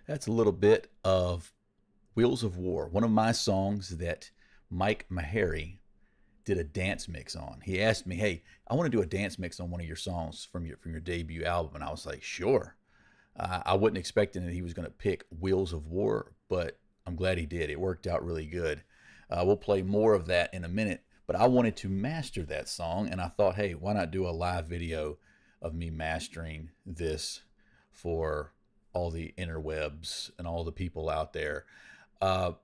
That's a little bit of Wheels of War, one of my songs that Mike Maharry did a dance mix on. He asked me, "Hey, I want to do a dance mix on one of your songs from your debut album," and I was like, "Sure." I wasn't expecting that he was going to pick Wheels of War, but I'm glad he did. It worked out really good. We'll play more of that in a minute, but I wanted to master that song, and I thought, hey, why not do a live video of me mastering this for all the interwebs and all the people out there. My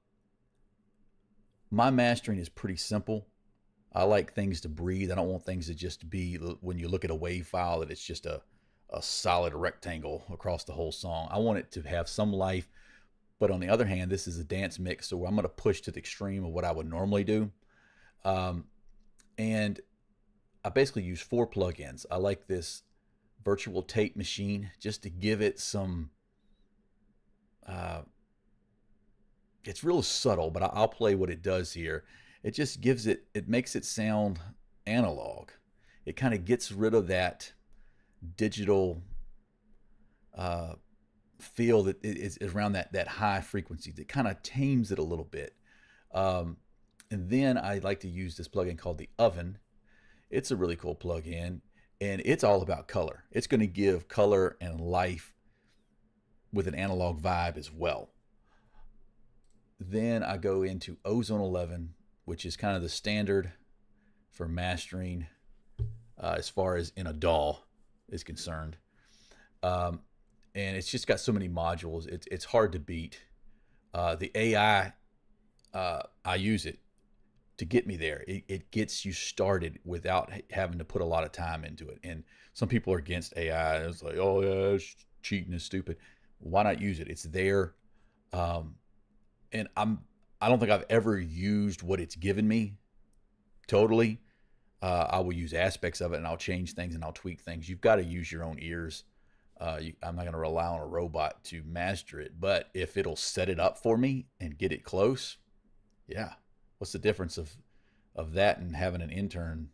mastering is pretty simple. I like things to breathe. I don't want things to just be, when you look at a WAV file, that it's just a solid rectangle across the whole song. I want it to have some life, but on the other hand, this is a dance mix, so I'm going to push to the extreme of what I would normally do. And I basically use 4 plugins. I like this virtual tape machine just to give it some, it's real subtle, but I'll play what it does here. It just gives it, it makes it sound analog. It kind of gets rid of that digital feel that is around that high frequency. That kind of tames it a little bit. And then I like to use this plugin called the Oven. It's a really cool plugin, and it's all about color. It's going to give color and life with an analog vibe as well. Then I go into Ozone 11, which is kind of the standard for mastering as far as in a DAW is concerned. And it's just got so many modules. It's hard to beat. The AI, I use it to get me there. It gets you started without having to put a lot of time into it. And some people are against AI. It's like, oh yeah, it's cheating, it's stupid. Why not use it? It's there. And I don't think I've ever used what it's given me totally. I will use aspects of it, and I'll change things and I'll tweak things. You've got to use your own ears. I'm not going to rely on a robot to master it, but if it'll set it up for me and get it close, yeah. What's the difference of that and having an intern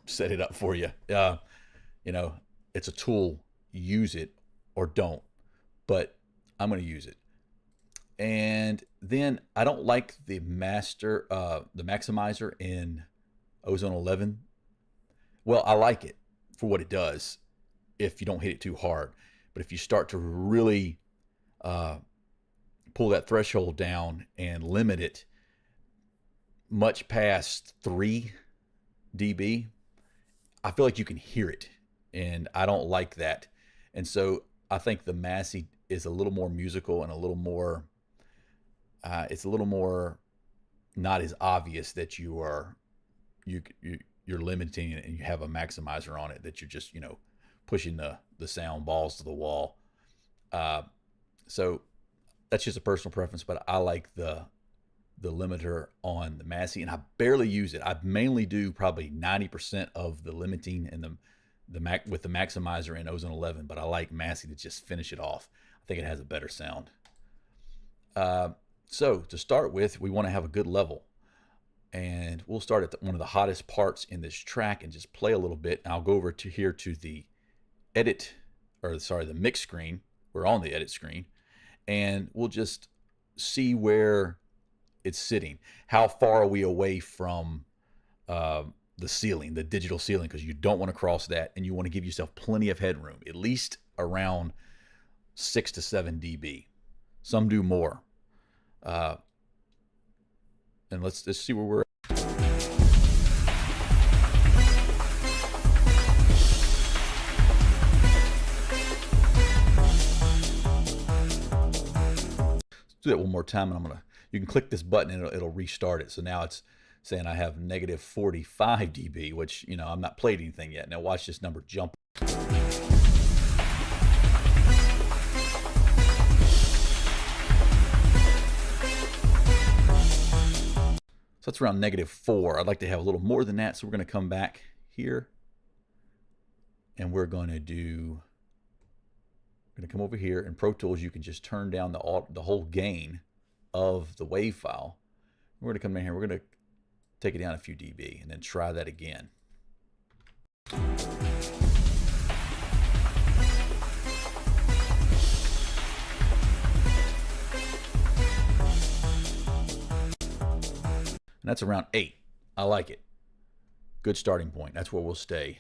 set it up for you? You know, it's a tool. Use it or don't, but I'm going to use it. And then I don't like the maximizer in Ozone 11. Well, I like it for what it does if you don't hit it too hard. But if you start to really pull that threshold down and limit it much past 3 dB, I feel like you can hear it, and I don't like that. And so I think the Massey is a little more musical and a little more, it's a little more not as obvious that you're limiting it and you have a maximizer on it, that you're just, you know, pushing the sound balls to the wall. So that's just a personal preference, but I like the limiter on the Massey, and I barely use it. I mainly do probably 90% of the limiting and with the maximizer in Ozone 11, but I like Massey to just finish it off. I think it has a better sound. So to start with, we want to have a good level, and we'll start at one of the hottest parts in this track and just play a little bit. And I'll go over to here to the the mix screen. We're on the edit screen, and we'll just see where it's sitting. How far are we away from the ceiling, the digital ceiling, because you don't want to cross that, and you want to give yourself plenty of headroom, at least around 6 to 7 dB. Some do more. And let's see where we're at. Do that one more time, and you can click this button and it'll restart it. So now it's saying I have negative 45 dB, which, you know, I'm not played anything yet. Now watch this number jump. So that's around -4. I'd like to have a little more than that. So we're going to come back here, and we're going to come over here. In Pro Tools, you can just turn down the whole gain of the WAV file. We're going to come in here. We're going to take it down a few dB and then try that again. And that's around 8. I like it. Good starting point. That's where we'll stay.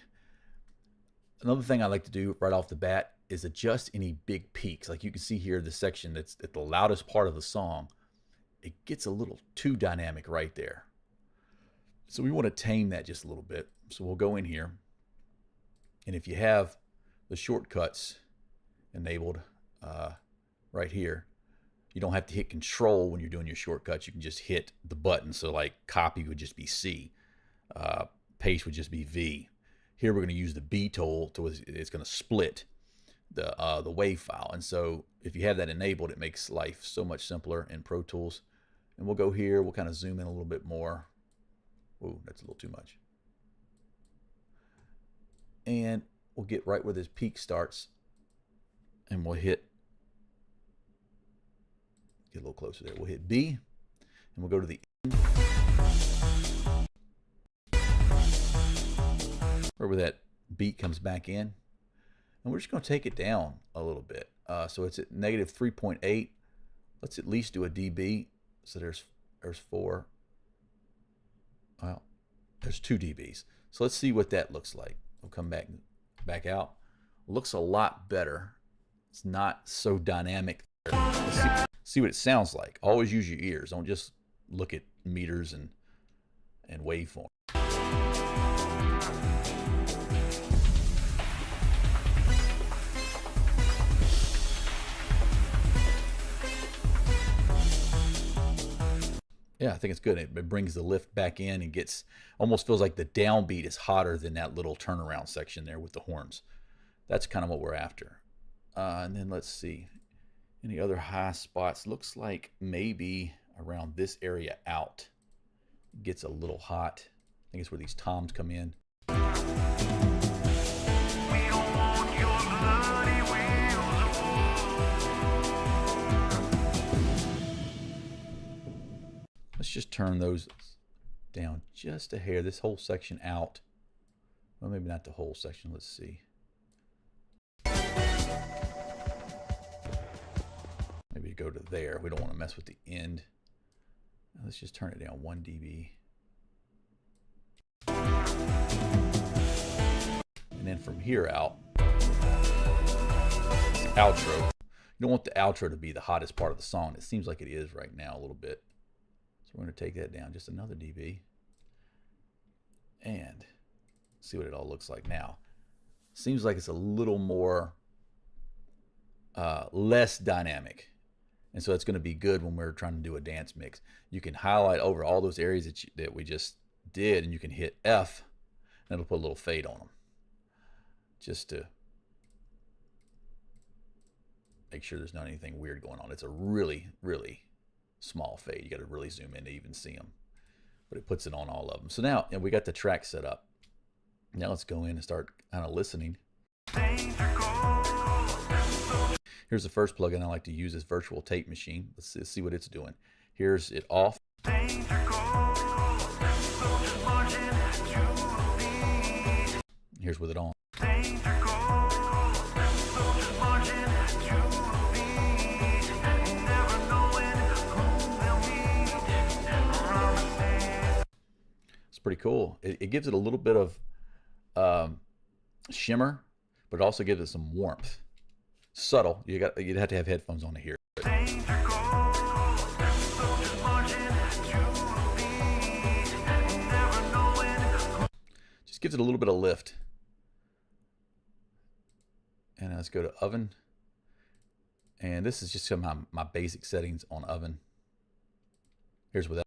Another thing I like to do right off the bat is adjust any big peaks. Like you can see here, the section that's at the loudest part of the song, it gets a little too dynamic right there. So we want to tame that just a little bit. So we'll go in here, and if you have the shortcuts enabled right here, you don't have to hit Control when you're doing your shortcuts. You can just hit the button. So like copy would just be C, paste would just be V. Here we're going to use the B tool to it's going to split the WAV file. And so if you have that enabled, it makes life so much simpler in Pro Tools. And we'll go here. We'll kind of zoom in a little bit more. Ooh, that's a little too much. And we'll get right where this peak starts, and we'll hit, get a little closer there. We'll hit B, and we'll go to the end, right where that beat comes back in. And we're just going to take it down a little bit. So it's at negative 3.8. Let's at least do a dB. So there's 4. Well, there's 2 dBs. So let's see what that looks like. We'll come back out. Looks a lot better. It's not so dynamic. Let's see what it sounds like. Always use your ears. Don't just look at meters and waveform. Yeah, I think it's good. It brings the lift back in and gets, almost feels like the downbeat is hotter than that little turnaround section there with the horns. That's kind of what we're after. And then let's see. Any other high spots? Looks like maybe around this area out. It gets a little hot. I think it's where these toms come in. Let's just turn those down just a hair. This whole section out. Well, maybe not the whole section. Let's see. Maybe go to there. We don't want to mess with the end. Let's just turn it down 1 dB. And then from here out, outro. You don't want the outro to be the hottest part of the song. It seems like it is right now a little bit. We're going to take that down just another dB and see what it all looks like now. Seems like it's a little more less dynamic, and so it's going to be good when we're trying to do a dance mix. You can highlight over all those areas that we just did, and you can hit F, and it'll put a little fade on them just to make sure there's not anything weird going on. It's a really small fade. You got to really zoom in to even see them, but it puts it on all of them. So now, and we got the track set up. Now let's go in and start kind of listening. Here's the first plugin I like to use, is Virtual Tape Machine. Let's see what it's doing. Here's it off. Here's with it on. Pretty cool. It gives it a little bit of shimmer, but it also gives it some warmth. Subtle. You'd have to have headphones on to hear it. Just gives it a little bit of lift. And let's go to oven. And this is just some of my basic settings on oven. Here's without.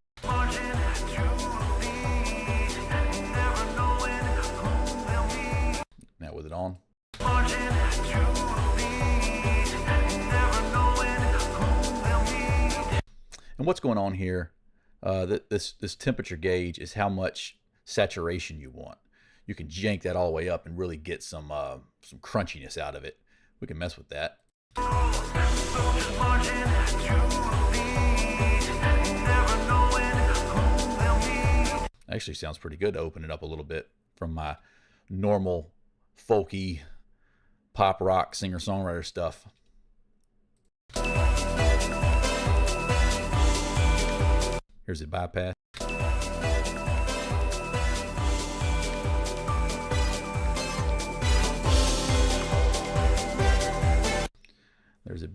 Now with it on. And what's going on here, this temperature gauge is how much saturation you want. You can jank that all the way up and really get some crunchiness out of it. We can mess with that. Actually sounds pretty good to open it up a little bit from my normal folky pop rock singer-songwriter stuff. Here's the bypass.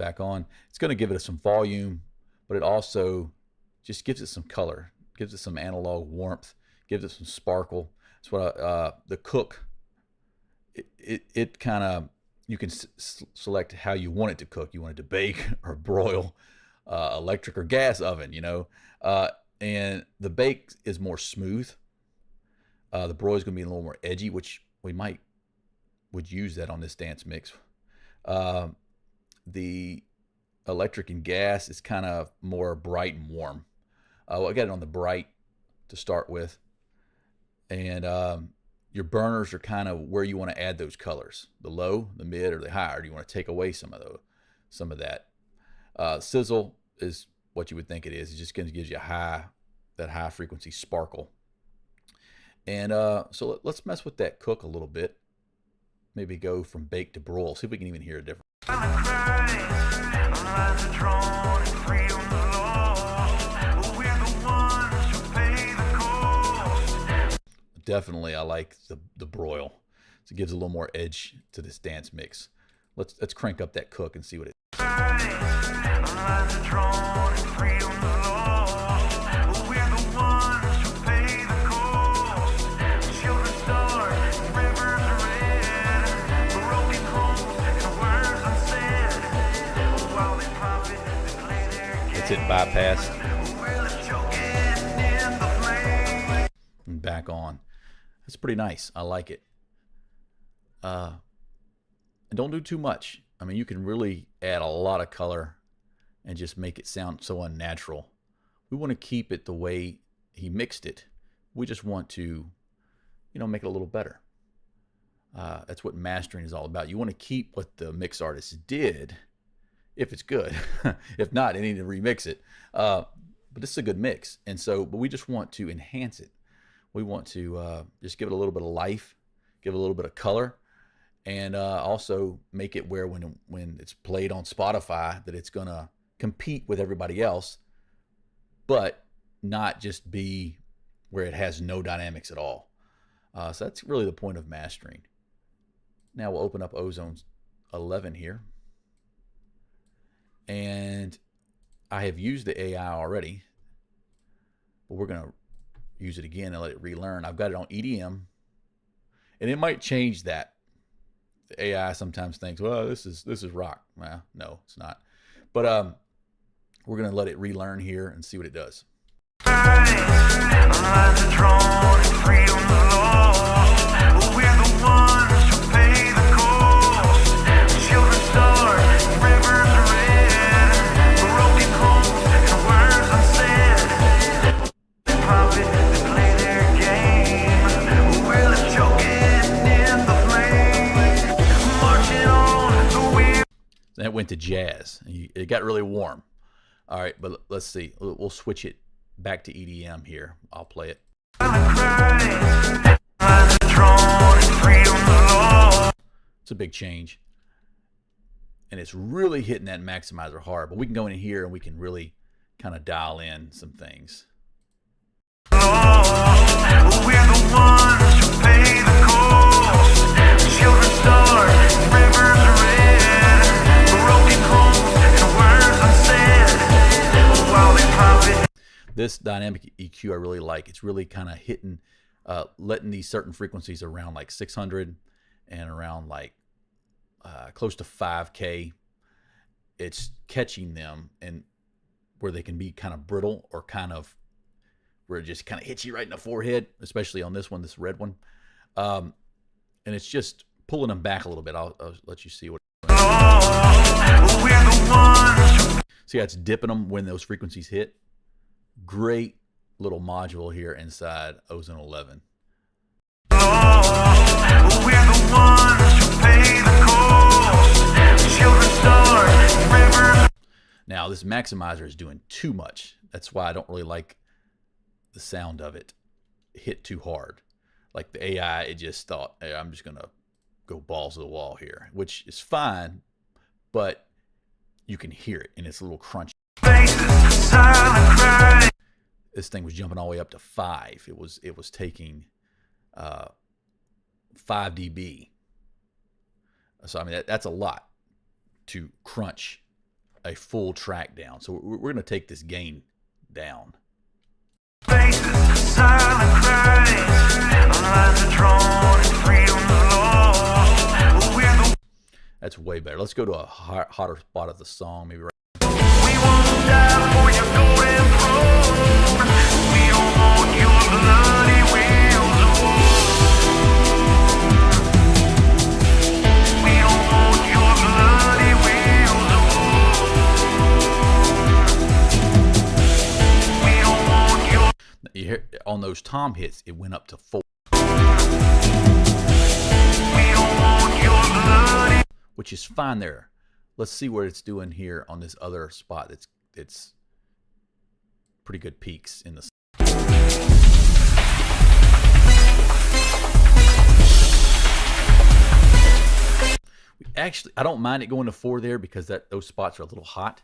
back on. It's going to give it some volume, but it also just gives it some color, gives it some analog warmth, gives it some sparkle. That's what the cook, it kind of, you can select how you want it to cook. You want it to bake or broil, electric or gas oven, you know. And the bake is more smooth. The broil is going to be a little more edgy, which we would use that on this dance mix. The electric and gas is kind of more bright and warm. Well, I got it on the bright to start with. And your burners are kind of where you want to add those colors, the low, the mid, or the high. Or do you want to take away some of that? Sizzle is what you would think it is. It just gives you that high frequency sparkle. And so let's mess with that cook a little bit. Maybe go from bake to broil. See if we can even hear a difference. Definitely, I like the broil. So it gives a little more edge to this dance mix. Let's crank up that cook and see what it. It's it bypassed. And back on. That's pretty nice. I like it. And don't do too much. I mean, you can really add a lot of color and just make it sound so unnatural. We want to keep it the way he mixed it. We just want to, make it a little better. That's what mastering is all about. You want to keep what the mix artist did, if it's good. If not, they need to remix it. But this is a good mix, but we just want to enhance it. We want to just give it a little bit of life, give it a little bit of color, and also make it where when it's played on Spotify that it's gonna compete with everybody else, but not just be where it has no dynamics at all. So that's really the point of mastering. Now we'll open up Ozone 11 here. And I have used the AI already, but we're going to use it again and let it relearn. I've got it on EDM, and it might change that. The AI sometimes thinks, well, this is rock. Well, no, it's not. But we're going to let it relearn here and see what it does. That went to jazz. It got really warm. All right, but let's see. We'll switch it back to EDM here. I'll play it. It's a big change. And it's really hitting that maximizer hard. But we can go in here and we can really kind of dial in some things. We're the ones who pay the cost. Children starve, rivers are red, broken homes and words unsaid. While they profit. This dynamic EQ I really like. It's really kind of hitting, letting these certain frequencies around like 600 and around like close to 5K. It's catching them and where they can be kind of brittle or kind of where it just kind of hits you right in the forehead, especially on this one, this red one. And it's just pulling them back a little bit. I'll let you see what. See how it's dipping them when those frequencies hit? Great little module here inside Ozone 11. We're the ones who pay the cost. Children starve, rivers. Now this maximizer is doing too much. That's why I don't really like the sound of it hit too hard. Like the AI, it just thought, hey, I'm just gonna go balls to the wall here, which is fine, but you can hear it and it's a little crunchy. This thing was jumping all the way up to 5. It was taking 5 dB. So I mean that's a lot to crunch a full track down. So we're going to take this gain down. That's way better. Let's go to a hotter spot of the song, maybe right. We won't die for your golden throne. We don't want your bloody wheels of war. We don't want your bloody wheels of war. We don't want your... You hear, on those tom hits, it went up to 4. We don't want your bloody... Which is fine there. Let's see what it's doing here on this other spot. It's pretty good peaks in the... Actually, I don't mind it going to 4 there because those spots are a little hot.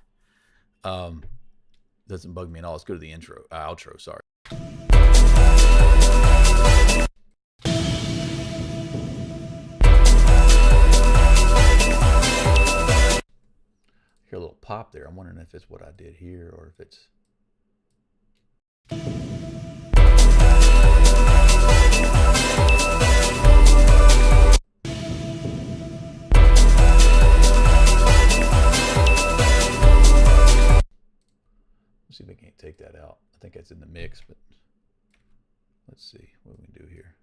Doesn't bug me at all. Let's go to the outro, sorry. Hear a little pop there. I'm wondering if it's what I did here or if it's... Let's see if I can't take that out. I think that's in the mix, but let's see what we can do here.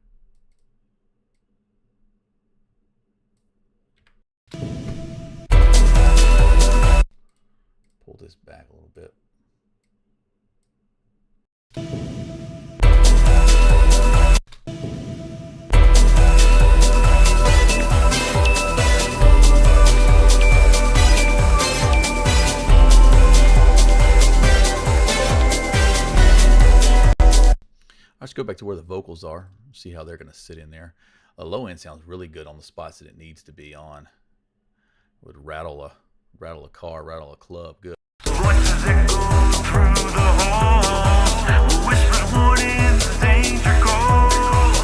Pull this back a little bit. Let's go back to where the vocals are, see how they're going to sit in there. A low end sounds really good on the spots that it needs to be on. Would rattle a car, rattle a club, good. Voices echo through the hall, whispered warnings, danger calls.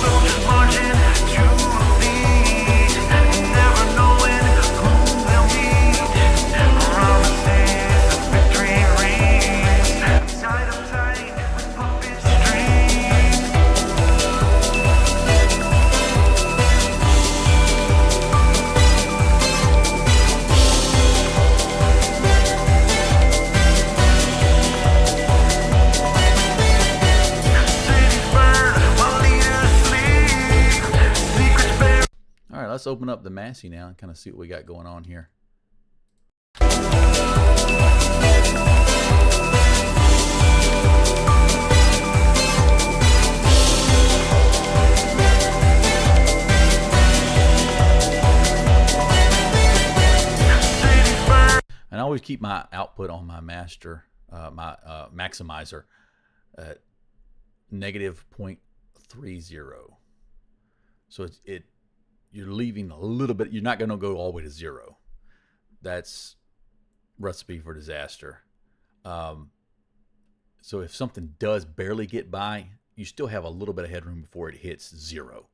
Soldiers marching to a beat, never knowing who they'll meet. Promises of victory rings, tied up tight with puppet strings. Let's open up the Massey now and kind of see what we got going on here. And I always keep my output on my master, my maximizer at -0.30. So you're leaving a little bit. You're not going to go all the way to 0. That's recipe for disaster. So if something does barely get by, you still have a little bit of headroom before it hits 0.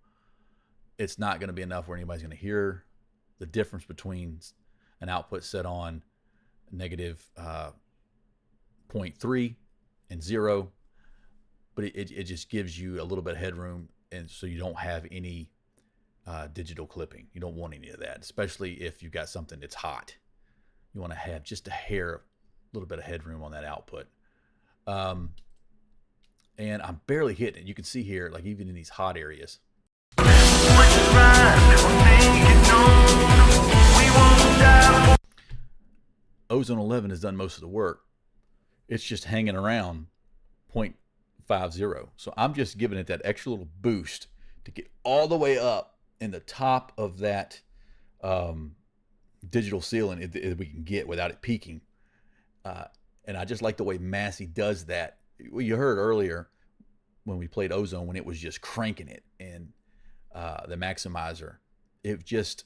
It's not going to be enough where anybody's going to hear the difference between an output set on -0.3 and 0. But it just gives you a little bit of headroom, and so you don't have any digital clipping. You don't want any of that, especially if you've got something that's hot. You want to have just a little bit of headroom on that output. And I'm barely hitting it. You can see here, like even in these hot areas. Ozone 11 has done most of the work. It's just hanging around 0.50. So I'm just giving it that extra little boost to get all the way up in the top of that digital ceiling that we can get without it peaking. And I just like the way Massey does that. You heard earlier when we played Ozone when it was just cranking it, and the maximizer, it just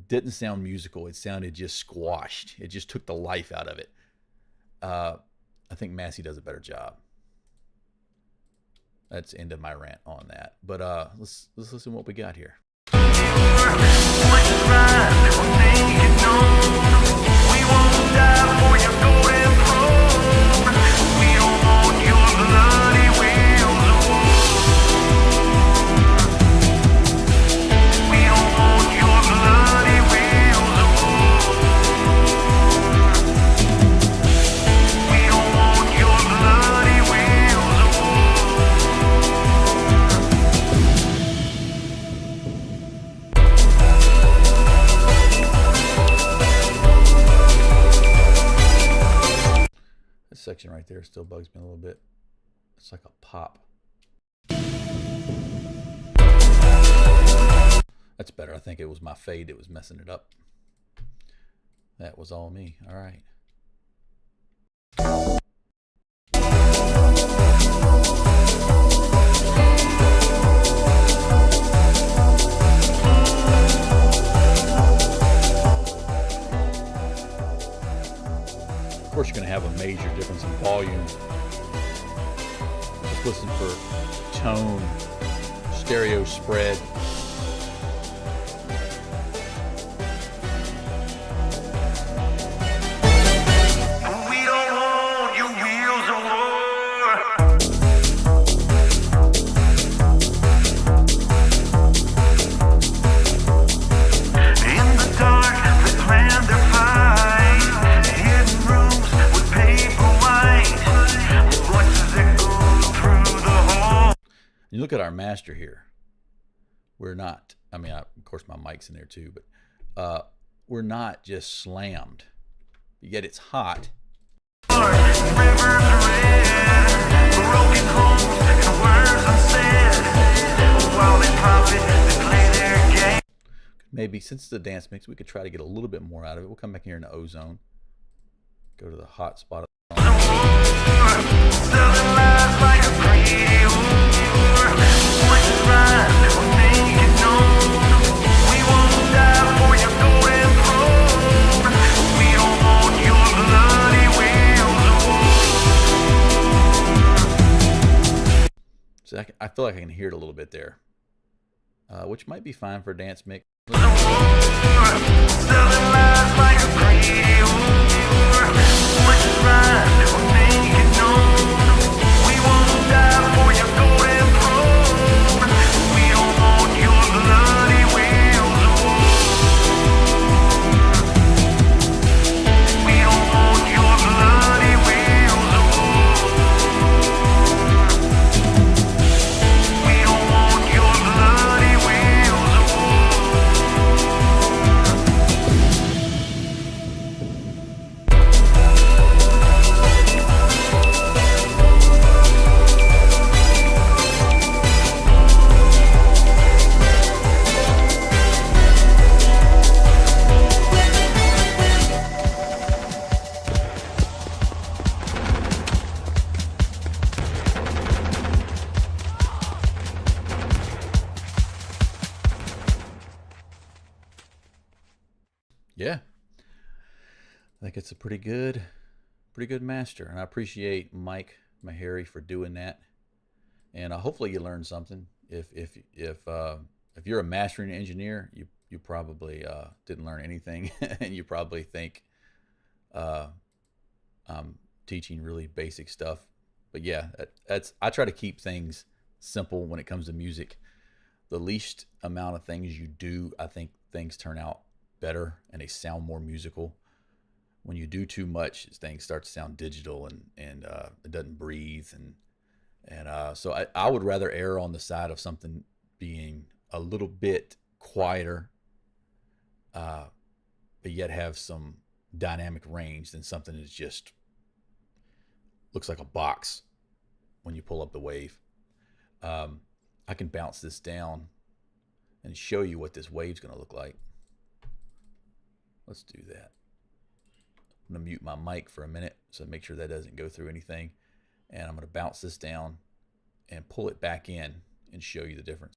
didn't sound musical. It sounded just squashed. It just took the life out of it. I think Massey does a better job. That's the end of my rant on that. But let's listen to what we got here. We won't die. section right there still bugs me a little bit. It's like a pop. That's better. I think it was my fade that was messing it up. That was all me. All right. Of course, you're going to have a major difference in volume. Just listen for tone, stereo spread. You look at our master here. We're not, I mean, of course my mic's in there too, but we're not just slammed. Yet it's hot. Maybe since it's a dance mix, we could try to get a little bit more out of it. We'll come back here in the ozone. Go to the hot spot. So I feel like I can hear it a little bit there, which might be fine for a dance mix. Yeah, I think it's a pretty good master, and I appreciate Mike Meharry for doing that. And hopefully you learned something. If you're a mastering engineer, you probably didn't learn anything, and you probably think I'm teaching really basic stuff. But yeah, I try to keep things simple when it comes to music. The least amount of things you do, I think things turn out better and they sound more musical. When you do too much, things start to sound digital and it doesn't breathe, and so I would rather err on the side of something being a little bit quieter, but yet have some dynamic range than something that just looks like a box when you pull up the wave. I can bounce this down and show you what this wave's going to look like. Let's do that. I'm going to mute my mic for a minute so make sure that doesn't go through anything. And I'm going to bounce this down and pull it back in and show you the difference.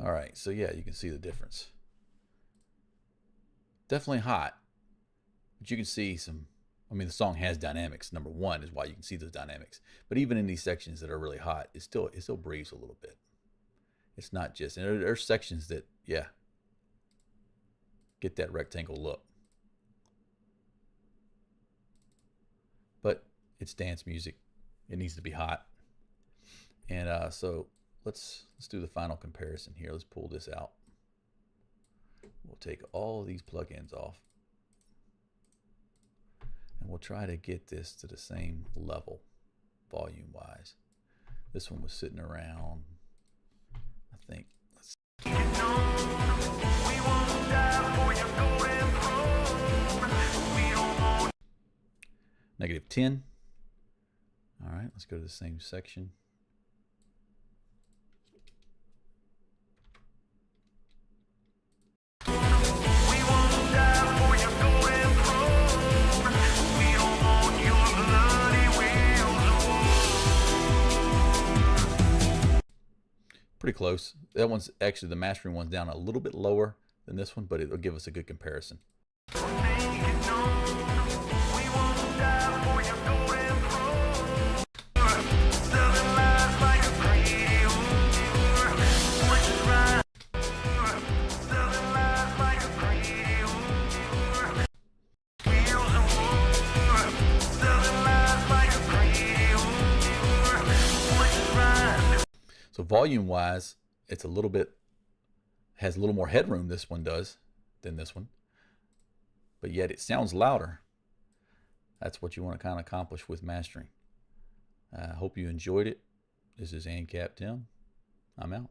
All right, so yeah, you can see the difference. Definitely hot, but you can see some, I mean, the song has dynamics. Number one is why you can see those dynamics. But even in these sections that are really hot, it still breathes a little bit. It's not just, and there are sections that, yeah, get that rectangle look. But it's dance music. It needs to be hot. And so let's do the final comparison here. Let's pull this out. We'll take all of these plugins off. And we'll try to get this to the same level, volume-wise. This one was sitting around, I think, let's -10. All right, let's go to the same section. Pretty close. That one's actually, the mastering one's down a little bit lower than this one, but it'll give us a good comparison. So volume wise, it's a little bit, has a little more headroom, this one does, than this one. But yet it sounds louder. That's what you want to kind of accomplish with mastering. I hope you enjoyed it. This is Ancap Tim. I'm out.